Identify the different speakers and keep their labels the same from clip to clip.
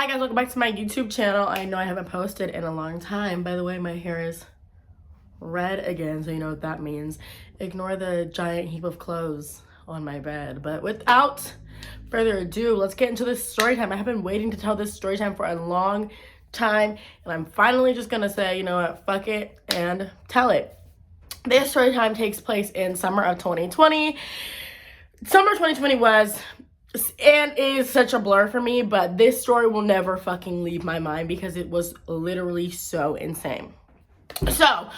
Speaker 1: Hi guys, welcome back to my YouTube channel. I know I haven't posted in a long time. By the way, my hair is red again, so you know what that means. Ignore the giant heap of clothes on my bed. But without further ado, let's get into this story time. I have been waiting to tell this story time for a long time, and I'm finally just gonna say, you know what, fuck it, and tell it. This story time takes place in summer of 2020. Summer 2020 was and is such a blur for me, but this story will never fucking leave my mind because it was literally so insane. So,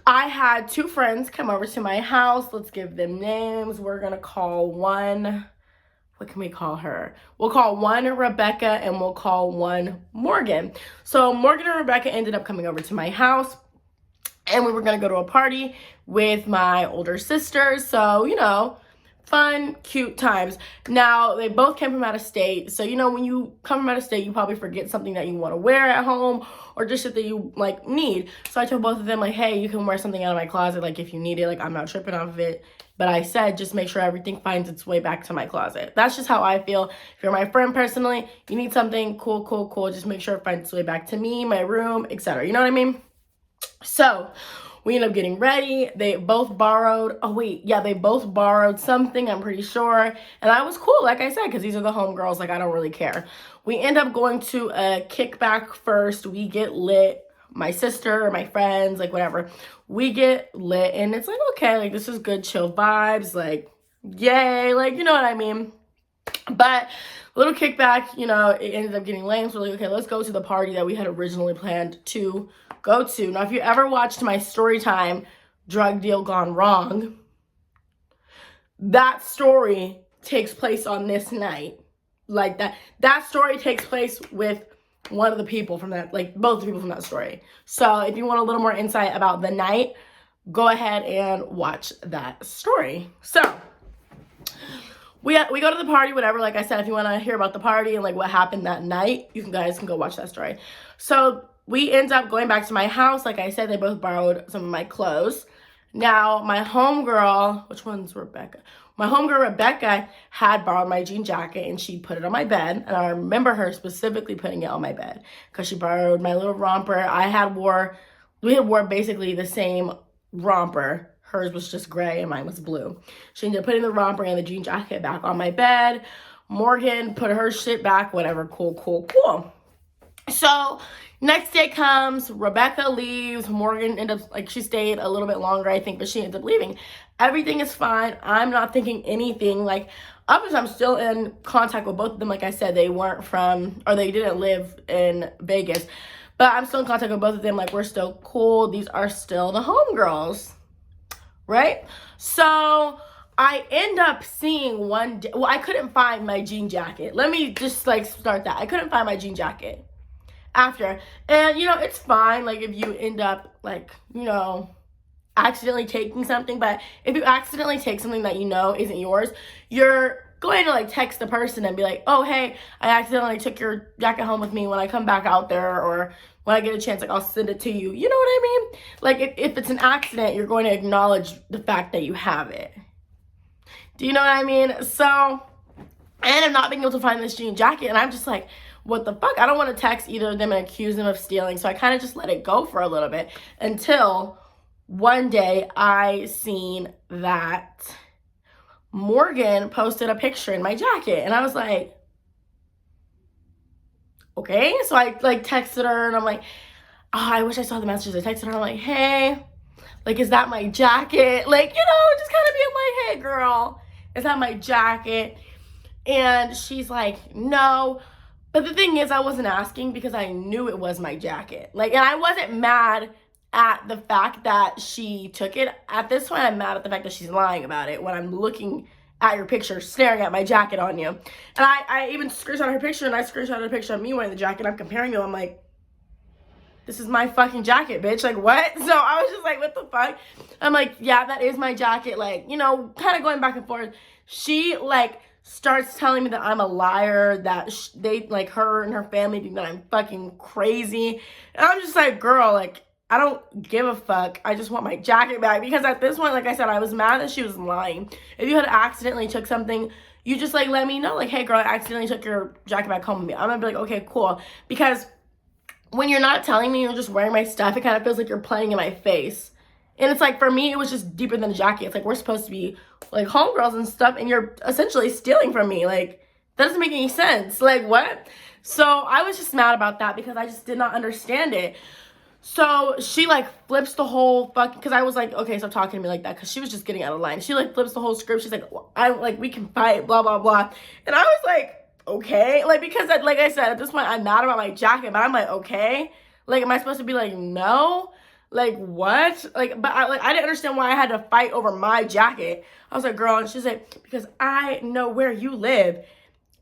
Speaker 1: I had two friends come over to my house. Let's give them names. We're gonna call one, what can we call her? We'll call one Rebecca and we'll call one Morgan. So, Morgan and Rebecca ended up coming over to my house and we were gonna go to a party with my older sisters. So, you know, fun, cute times. Now, they both came from out of state. So, you know, when you come from out of state, you probably forget something that you want to wear at home or just shit that you, like, need. So, I told both of them, like, hey, you can wear something out of my closet, like, if you need it. Like, I'm not tripping off of it. But I said, just make sure everything finds its way back to my closet. That's just how I feel. If you're my friend personally, you need something, cool. Just make sure it finds its way back to me, my room, etc. You know what I mean? So, we ended up getting ready. They both borrowed, they both borrowed something, I'm pretty sure. And I was cool, like I said, because these are the homegirls, like I don't really care. We end up going to a kickback first. We get lit. My sister, my friends, like whatever. We get lit and it's like, okay, like this is good, chill vibes, like yay, like you know what I mean. But little kickback, you know, it ended up getting lame. So we're like, okay, let's go to the party that we had originally planned to go to. Now, if you ever watched my story time, Drug Deal Gone Wrong, that story takes place on this night. Like that story takes place with one of the people from that, like both the people from that story. So if you want a little more insight about the night, go ahead and watch that story. So we go to the party, whatever. Like I said, if you want to hear about the party and like what happened that night, you guys can go watch that story. So we end up going back to my house. Like I said, they both borrowed some of my clothes. Now, my homegirl, which one's Rebecca? My homegirl, Rebecca, had borrowed my jean jacket and she put it on my bed. And I remember her specifically putting it on my bed because she borrowed my little romper. We had wore basically the same romper. Hers was just gray and mine was blue. She ended up putting the romper and the jean jacket back on my bed. Morgan put her shit back, whatever, cool. So, next day comes, Rebecca leaves, Morgan ended up, like, she stayed a little bit longer, I think, but she ended up leaving. Everything is fine. I'm not thinking anything, like, obviously I'm still in contact with both of them. Like I said, they didn't live in Vegas, but I'm still in contact with both of them. Like, we're still cool. These are still the homegirls, right? So I end up seeing one day, I couldn't find my jean jacket. Let me just, like, start that. I couldn't find my jean jacket after. And, you know, it's fine, like, if you end up, like, you know, accidentally taking something. But if you accidentally take something that you know isn't yours, you're going to, like, text the person and be like, oh, hey, I accidentally took your jacket home with me. When I come back out there or when I get a chance, like, I'll send it to you. You know what I mean? Like, if it's an accident, you're going to acknowledge the fact that you have it. Do you know what I mean? So, and I'm not being able to find this jean jacket, and I'm just like, what the fuck? I don't want to text either of them and accuse them of stealing. So I kind of just let it go for a little bit until one day I seen that Morgan posted a picture in my jacket. And I was like, okay. So I like texted her and I'm like, oh, I wish I saw the messages. I texted her. I'm like, hey, like, is that my jacket? Like, you know, just kind of being like, hey, girl, is that my jacket? And she's like, no. But the thing is, I wasn't asking because I knew it was my jacket. Like, and I wasn't mad at the fact that she took it. At this point, I'm mad at the fact that she's lying about it when I'm looking at your picture, staring at my jacket on you. And I even screenshot her picture, and I screenshotted a picture of me wearing the jacket. I'm comparing them. I'm like, this is my fucking jacket, bitch. Like, what? So I was just like, what the fuck? I'm like, yeah, that is my jacket. Like, you know, kind of going back and forth. She, like, starts telling me that I'm a liar, that they, like, her and her family think that I'm fucking crazy. And I'm just like, girl, like, I don't give a fuck. I just want my jacket back. Because at this point, like I said, I was mad that she was lying. If you had accidentally took something, you just like let me know. Like, hey girl, I accidentally took your jacket back home with me. I'm gonna be like, okay, cool. Because when you're not telling me you're just wearing my stuff, it kind of feels like you're playing in my face. And it's like, for me, it was just deeper than a jacket. It's like, we're supposed to be like homegirls and stuff, and you're essentially stealing from me. Like, that doesn't make any sense. Like, what? So I was just mad about that because I just did not understand it. So she like flips the whole fucking, because I was like, okay, stop talking to me like that, because she was just getting out of line. She like flips the whole script. She's like, we can fight, blah, blah, blah. And I was like, okay. Like, because like I said, at this point, I'm mad about my jacket, but I'm like, okay. Like, am I supposed to be like, no? Like, what? Like, but I didn't understand why I had to fight over my jacket. I was like, girl, and she's like, because I know where you live.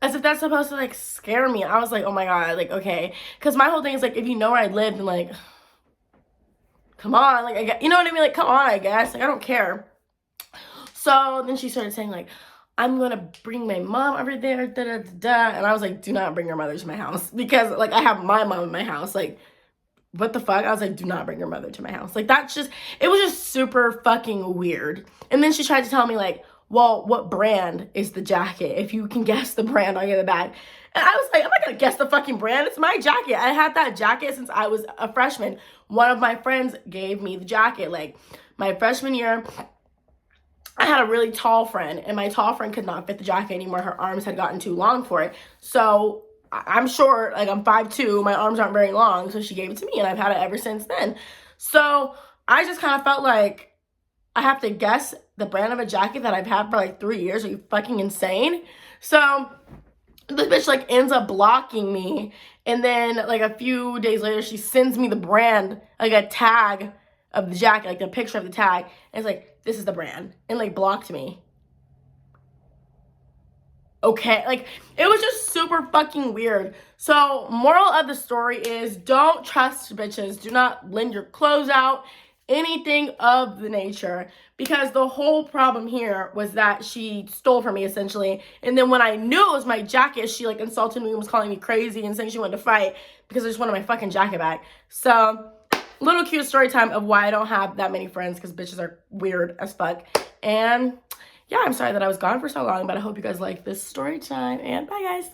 Speaker 1: As if that's supposed to like scare me. I was like, oh my God, like, okay. Because my whole thing is like, if you know where I live, then like, come on, like, you know what I mean? Like, come on, I guess. Like, I don't care. So then she started saying, like, I'm gonna bring my mom over there, da da da da. And I was like, do not bring your mother to my house. Because, like, I have my mom in my house. Like, what the fuck? I was like, do not bring your mother to my house. Like, that's just, it was just super fucking weird. And then she tried to tell me, like, well, what brand is the jacket? If you can guess the brand, I'll get it back. And I was like, I'm not gonna guess the fucking brand. It's my jacket. I had that jacket since I was a freshman. One of my friends gave me the jacket. Like, my freshman year, I had a really tall friend, and my tall friend could not fit the jacket anymore. Her arms had gotten too long for it. So I'm short, like I'm 5'2", my arms aren't very long, so she gave it to me, and I've had it ever since then. So I just kind of felt like I have to guess the brand of a jacket that I've had for like 3 years. Are you fucking insane? So this bitch like ends up blocking me, and then like a few days later she sends me the brand, like a tag of the jacket, like the picture of the tag, and it's like, this is the brand, and like blocked me. Okay, like, it was just super fucking weird. So moral of the story is, don't trust bitches. Do not lend your clothes out, anything of the nature, because the whole problem here was that she stole from me essentially. And then when I knew it was my jacket, she like insulted me and was calling me crazy and saying she wanted to fight because I just wanted my fucking jacket back. So little cute story time of why I don't have that many friends, because bitches are weird as fuck. And yeah, I'm sorry that I was gone for so long, but I hope you guys like this story time, and bye guys.